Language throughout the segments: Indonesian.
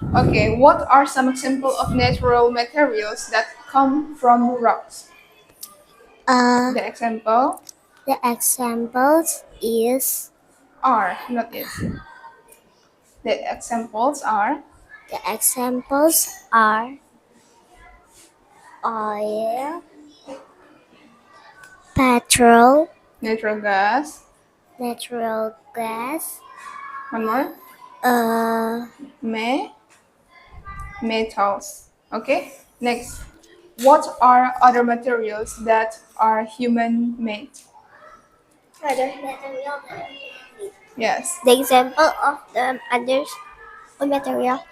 Okay, what are some examples of natural materials that come from rocks? Uh, The example the examples is are, not is. The examples are the examples are oil, petrol, natural gas. natural gas, One more. uh, Me, metals. Okay, next. What are other materials that are human made? other material. Yes. The example of the other material.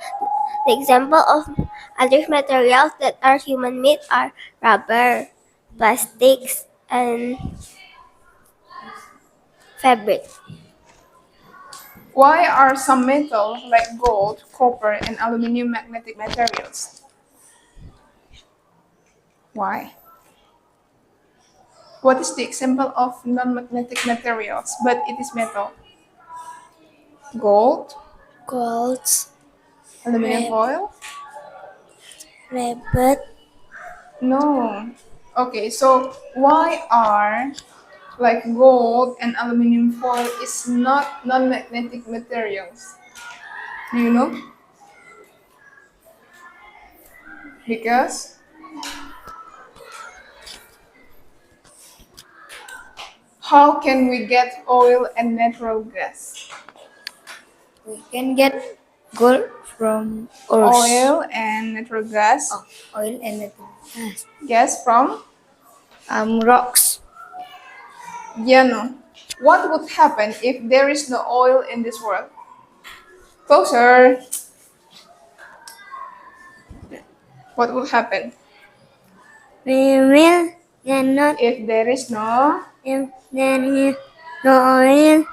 The example of other materials that are human made are rubber, plastics, and fabric. Why are some metals like gold, copper, and aluminum magnetic materials? Why? What is the example of non-magnetic materials, but it is metal? Gold, Gold, aluminum foil? rubber, No. Okay, so why are like gold and aluminum foil is not non-magnetic materials? Do you know? Because how can we get oil and natural gas? we can get gold from ores. Oil and natural gas. Oil and natural gas. Gas from Rocks. yeah, no. What would happen if there is no oil in this world? Closer. What would happen We will cannot if there is no if there is no oil.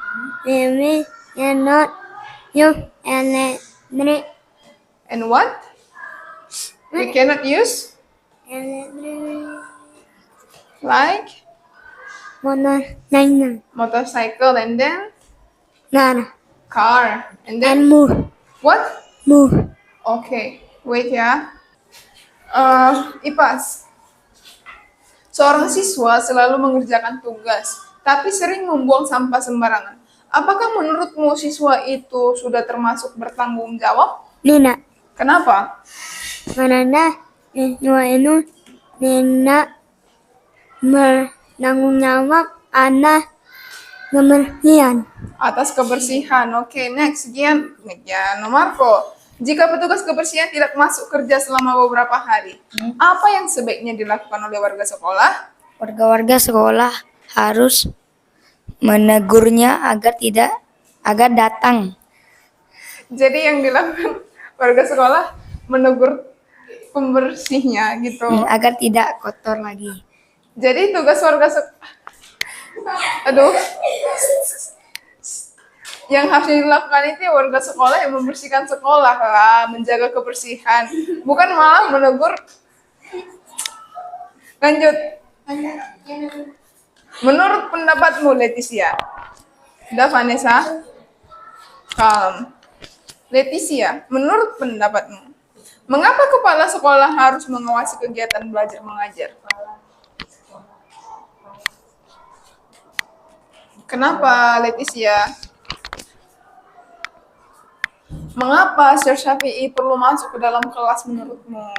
We will cannot use electric. and what? We cannot use Electric like motorcycle. motorcycle and then Nana. car and And then move. what? Move. Okay, wait ya. Ipas. Seorang siswa selalu mengerjakan tugas, tapi sering membuang sampah sembarangan. Apakah menurutmu siswa itu sudah termasuk bertanggung jawab? Nina. Kenapa? Manana siswa itu tidak bertanggung jawab atas kebersihan. Atas kebersihan. Oke, next. Gian Marco. Jika petugas kebersihan tidak masuk kerja selama beberapa hari, apa yang sebaiknya dilakukan oleh warga sekolah? Warga-warga sekolah harus menegurnya agar datang. Jadi yang dilakukan warga sekolah menegur pembersihnya gitu. Agar tidak kotor lagi. Jadi tugas warga yang harus dilakukan itu warga sekolah yang membersihkan sekolah lah, menjaga kebersihan, bukan malah menegur. Lanjut. Menurut pendapatmu, Leticia? Udah, Vanessa? Kalem. Leticia, menurut pendapatmu, mengapa kepala sekolah harus mengawasi kegiatan belajar mengajar? Kenapa, Leticia? Mengapa Sir Syafi'i perlu masuk ke dalam kelas menurutmu?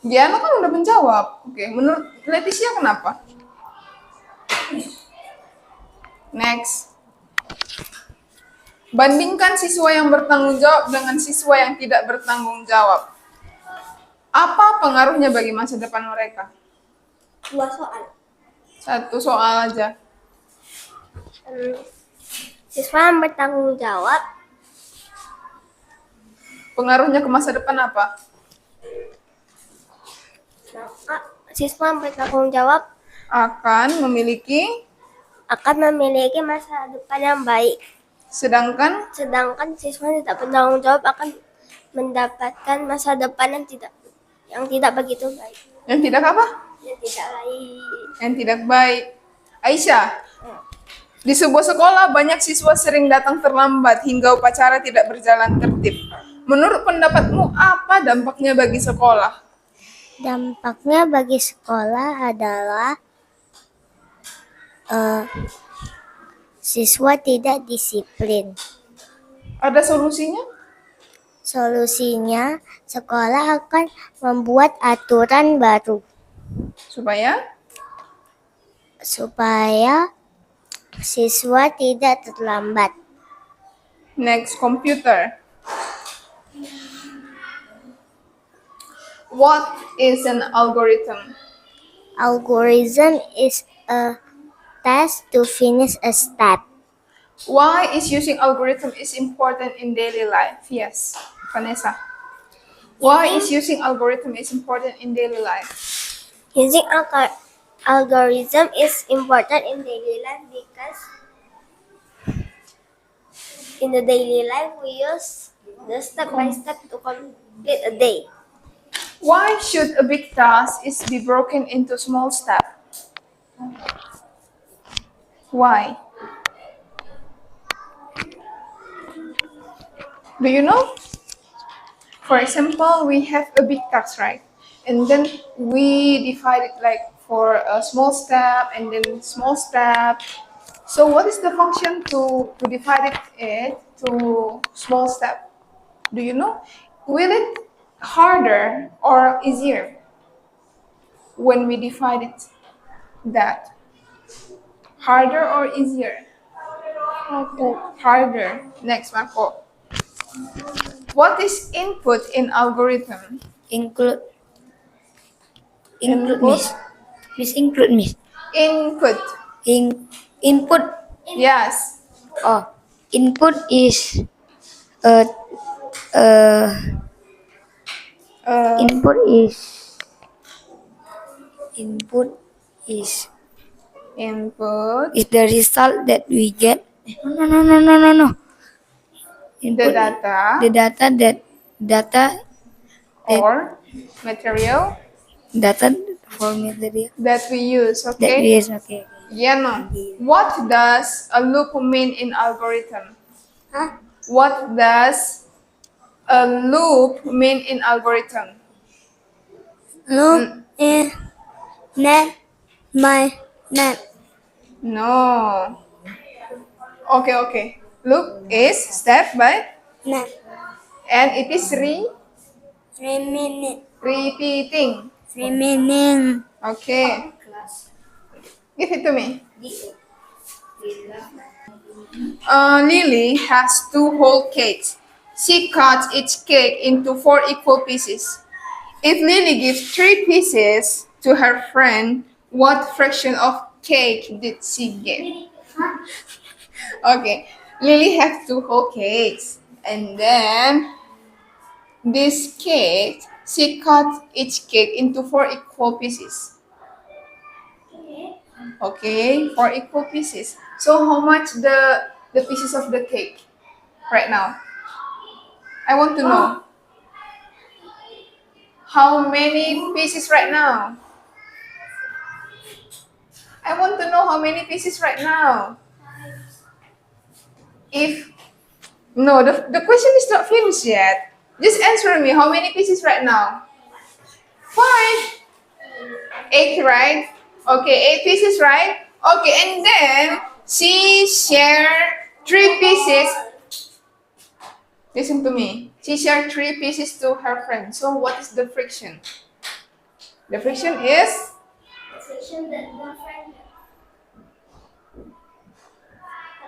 Giana kan udah menjawab. Oke, menurut Leticia kenapa? Next. Bandingkan siswa yang bertanggung jawab dengan siswa yang tidak bertanggung jawab. Apa pengaruhnya bagi masa depan mereka? 2 soal. 1 soal aja. Siswa yang bertanggung jawab. Pengaruhnya ke masa depan apa? Siswa yang bertanggung jawab Akan memiliki masa depan yang baik. Sedangkan Siswa yang tidak bertanggung jawab akan mendapatkan masa depan yang tidak begitu baik. yang tidak apa? Yang tidak baik. Yang tidak baik. Aisyah, Di sebuah sekolah, banyak siswa sering datang terlambat hingga upacara tidak berjalan tertib. Menurut pendapatmu, apa dampaknya bagi sekolah? Dampaknya bagi sekolah adalah siswa tidak disiplin. Ada solusinya? Solusinya, sekolah akan membuat aturan baru Supaya siswa tidak terlambat. next, computer. What is an algorithm? Algorithm is a task to finish a step. Why is using algorithm is important in daily life? Yes, Vanessa. Why is using algorithm is important in daily life? Using algorithm is important in daily life because in the daily life we use the step by step to complete a day. Why should a big task is be broken into small steps? Why? Do you know? For example, we have a big task, right? And then we divide it like for a small step and then small step. So what is the function to divide it to small step? Do you know? Will it harder or easier when we divide it that? Harder or easier? Harder. Next, Marco. What is input in algorithm? Include Input. miss. Miss include miss. Input. Input. Yes. Oh, input is uh, uh Uh, input is input is input. is the result that we get. No. The Input data the data or material data for material that we use. that Okay. is okay. Yeah, no. What does a loop mean in algorithm? Huh? What does a loop mean in algorithm? Look in net my net. No. Okay. Loop is step by Net. and it is 3 minutes. repeating. Remaining. Okay. Give it to me. Lily has 2 whole cakes. She cuts each cake into 4 equal pieces. If Lily gives 3 pieces to her friend, what fraction of cake did she give? Okay, Lily has 2 whole cakes, and then this cake, she cut each cake into 4 equal pieces. Okay, 4 equal pieces. So how much the pieces of the cake right now? I want to know. How many pieces right now? I want to know how many pieces right now. If no, the question is not finished yet. Just answer me. How many pieces right now? 5. 8, right? Okay, 8 pieces, right? Okay, and then she shared 3 pieces. Listen to me. She shared 3 pieces to her friend. So what is the friction? The friction is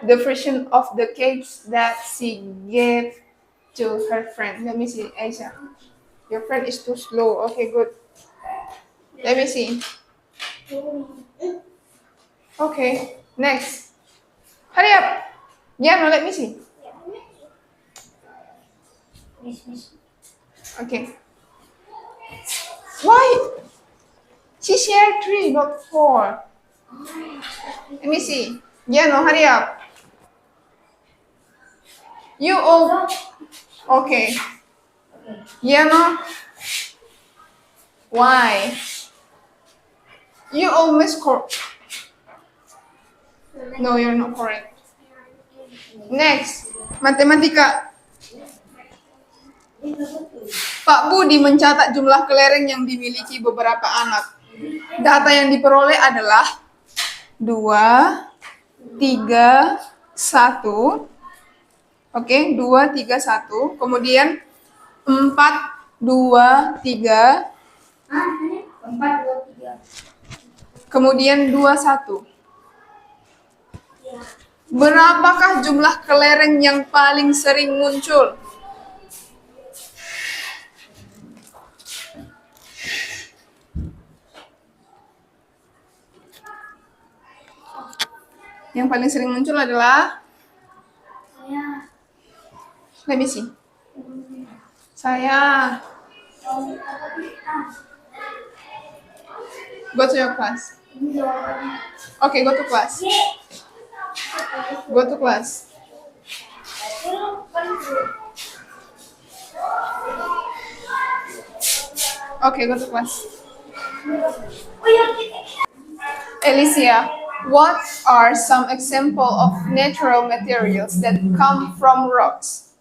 the friction of the cakes that she gave to her friend. Let me see, Aisha. Your friend is too slow. Okay, good. Let me see. Okay, next. Hurry up. Yeah, no, let me see. Okay. Why? She shared 3, not 4. Let me see. Yeah, no, hurry up. You all. Okay. Yeah, no. Why? You almost No, you're not correct. Next, matematika. Pak Budi mencatat jumlah kelereng yang dimiliki beberapa anak. Data yang diperoleh adalah 2, 3, 1. Oke, 2, 3, 1. Kemudian 4, 2, 3. Kemudian 2, 1. Berapakah jumlah kelereng yang paling sering muncul? Yang paling sering muncul adalah let me see. Saya. Go to your class. Okay, go to class. Go to class. Okay, go to class. Alicia, what are some example of natural materials that come from rocks?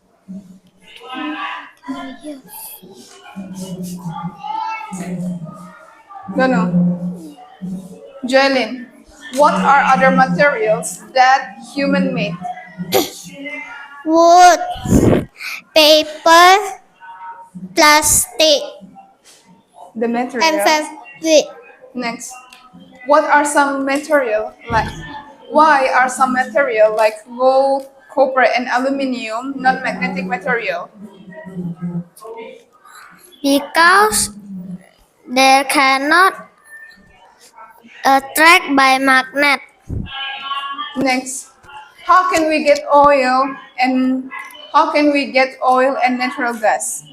Don't know. Joelyn, what are other materials that human made? Wood, paper, plastic, The and materials. fabric. Next, what are some material like? Why are some material like gold, copper, and aluminium non-magnetic material? Because they cannot attract by magnet. Next, how can we get oil and natural gas?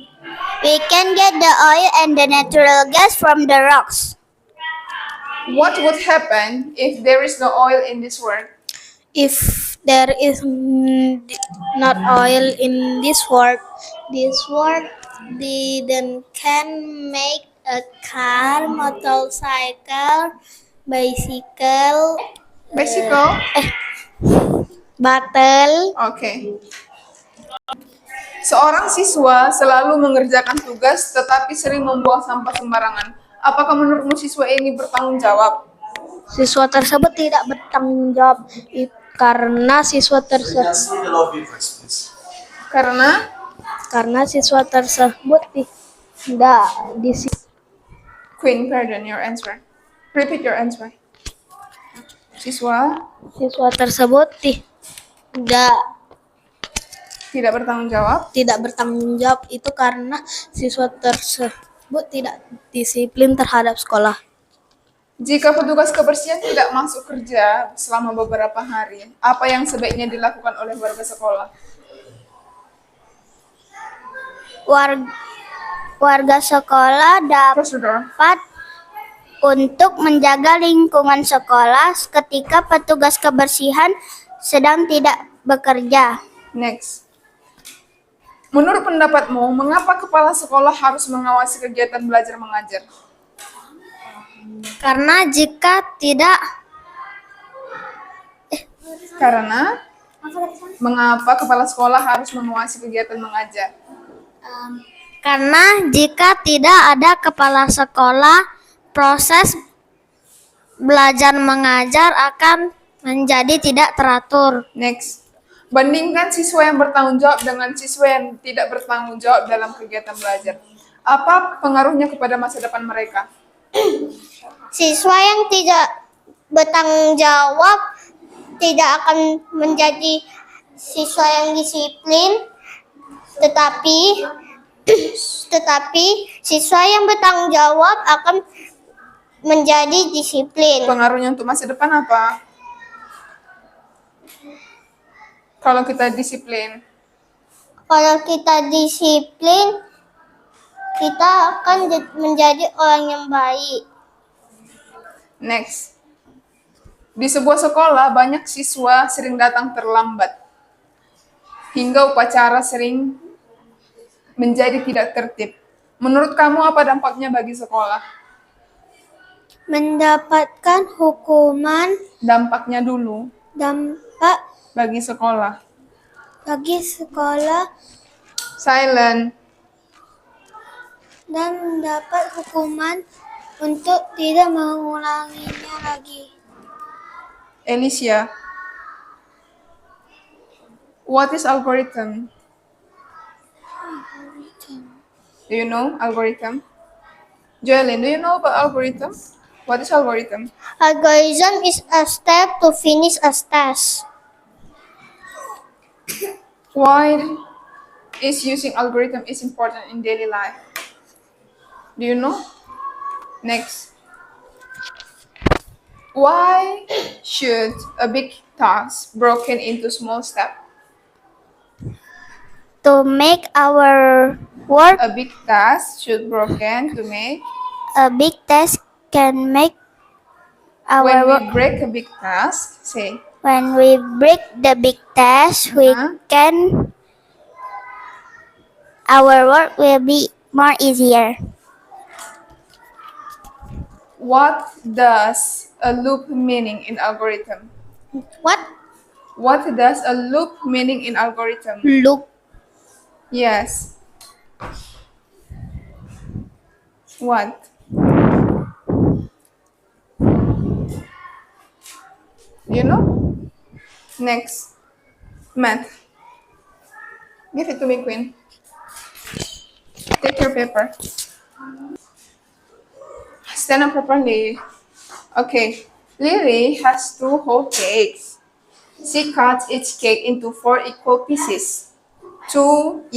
We can get the oil and the natural gas from the rocks. What would happen if there is no oil in this world? If there is not oil in this world then can make a car, motorcycle, bicycle, Bicycle? bottle. Okay. Seorang siswa selalu mengerjakan tugas tetapi sering membuang sampah sembarangan. Apakah menurutmu siswa ini bertanggung jawab? Siswa tersebut tidak bertanggung jawab karena siswa tersebut Just read the law first, please. karena siswa tersebut tidak Queen, pardon your answer. Repeat your answer. Siswa siswa tersebut tidak bertanggung jawab. tidak bertanggung jawab itu karena siswa tersebut tidak disiplin terhadap sekolah. Jika petugas kebersihan tidak masuk kerja selama beberapa hari, apa yang sebaiknya dilakukan oleh warga sekolah? Warga sekolah Prosedur. dapat untuk menjaga lingkungan sekolah ketika petugas kebersihan sedang tidak bekerja. Next. Menurut pendapatmu, mengapa kepala sekolah harus mengawasi kegiatan belajar mengajar? Karena jika tidak Mengapa kepala sekolah harus mengawasi kegiatan mengajar? Karena jika tidak ada kepala sekolah, proses belajar mengajar akan menjadi tidak teratur. Next. Bandingkan siswa yang bertanggung jawab dengan siswa yang tidak bertanggung jawab dalam kegiatan belajar. Apa pengaruhnya kepada masa depan mereka? Siswa yang tidak bertanggung jawab tidak akan menjadi siswa yang disiplin, tetapi siswa yang bertanggung jawab akan menjadi disiplin. Pengaruhnya untuk masa depan apa? Kalau kita disiplin. Kalau kita disiplin, kita akan menjadi orang yang baik. Next. Di sebuah sekolah, banyak siswa sering datang terlambat. Hingga upacara sering menjadi tidak tertib. Menurut kamu apa dampaknya bagi sekolah? Mendapatkan hukuman, Dampaknya dulu. Dampak bagi sekolah. bagi sekolah Silent. dan mendapat hukuman untuk tidak mengulanginya lagi. Alicia. What is algorithm? Do you know algorithm? Joelyn, do you know about algorithm? What is algorithm? Algorithm is a step to finish a task. Why is using algorithm is important in daily life? Do you know? Next. Why should a big task broken into small steps? To make our work A big task should broken to make. a big task can make our When work. we break a big task, say. When we break the big task, we Uh-huh. can our work will be more easier. What does a loop meaning in algorithm? What? What does a loop meaning in algorithm? Loop. Yes. What? You know? Next. Math. Give it to me, Queen. Take your paper. Stand up properly. Okay. Lily has 2 whole cakes. She cuts each cake into 4 equal pieces. 2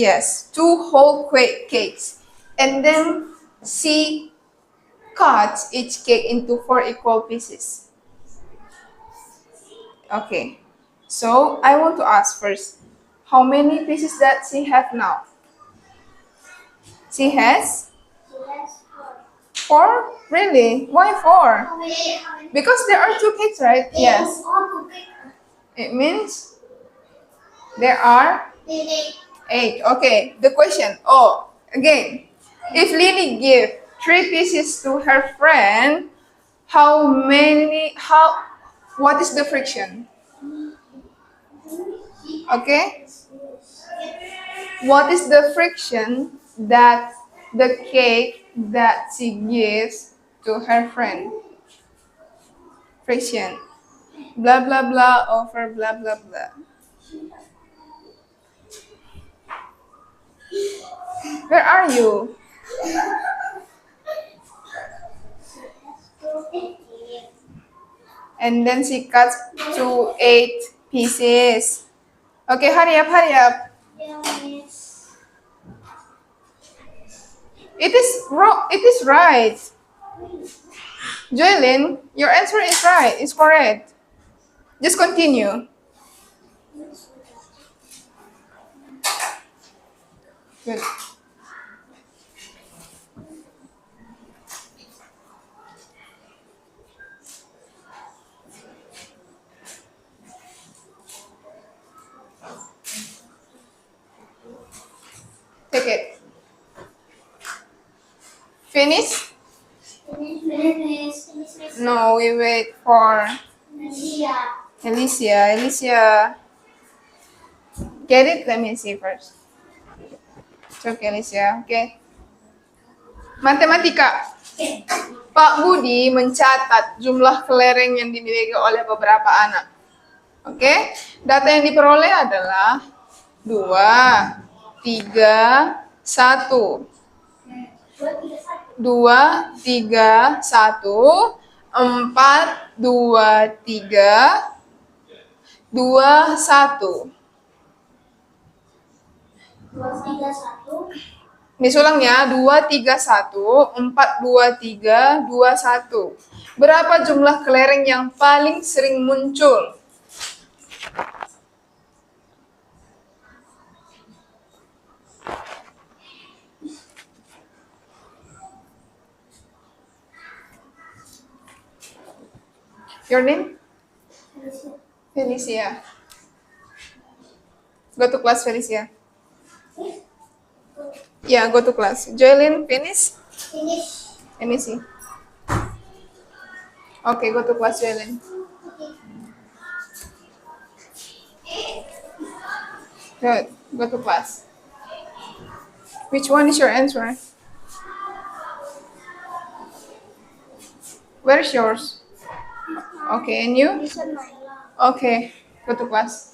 whole cakes. And then she cuts each cake into 4 equal pieces. Okay. So I want to ask first, how many pieces that she have now? She has 4? Really? Why 4? Because there are 2 cakes, right? Yes. It means there are 8. Okay. The question. Oh, again. If Lily give 3 pieces to her friend, what is the friction? Okay? What is the friction that the cake that she gives to her friend? Friction. Blah blah blah over blah blah blah. Where are you? And then she cuts to 8 pieces. Okay, hurry up, hurry up. It is right. Joylyn, your answer is right. It's correct. Just continue. Good. Take it. Finish? No, we wait for Alicia. Alicia. Get it? Let me see first. It's okay, Alicia. Okay. Matematika. Pak Budi mencatat jumlah kelereng yang dimiliki oleh beberapa anak. Oke. Data yang diperoleh adalah 2, 3, 1. 2, 3, 1, 4, 2, 3, 2, 1. Disulang ya, 2, 3, 1, 4, 2, 3, 2, 1. Berapa jumlah kelereng yang paling sering muncul? Your name? Felicia. Go to class, Felicia. Yeah, go to class. Joylyn, finish? Let me see. Okay, go to class, Joylyn. Good. Go to class. Which one is your answer? Where's yours? Okay, and you? Okay, go to class.